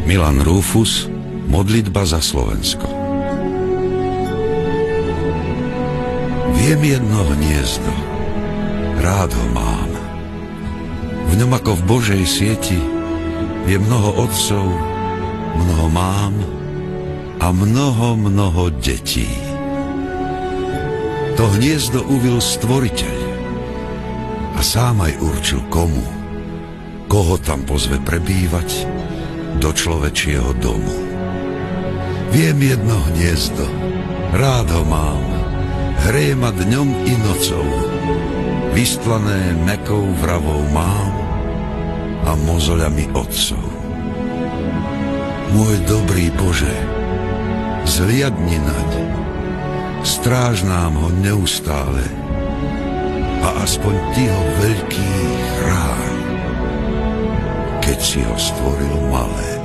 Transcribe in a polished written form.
Milan Rúfus, Modlitba za Slovensko. Viem jedno hniezdo, rád ho mám. V ňom ako v Božej sieti je mnoho otcov, mnoho mám a mnoho detí. To hniezdo uvil Stvoriteľ a sám aj určil komu, koho tam pozve prebývať do človečieho domu. Viem jedno hniezdo, rád ho mám, hreje ma dňom i nocou, vystlané mäkkou vravou mám a mozoľami otcov. Môj dobrý Bože, zliadni naď, stráž nám ho neustále a aspoň Ty ho veľký chráň, keď si ho stvoril malé.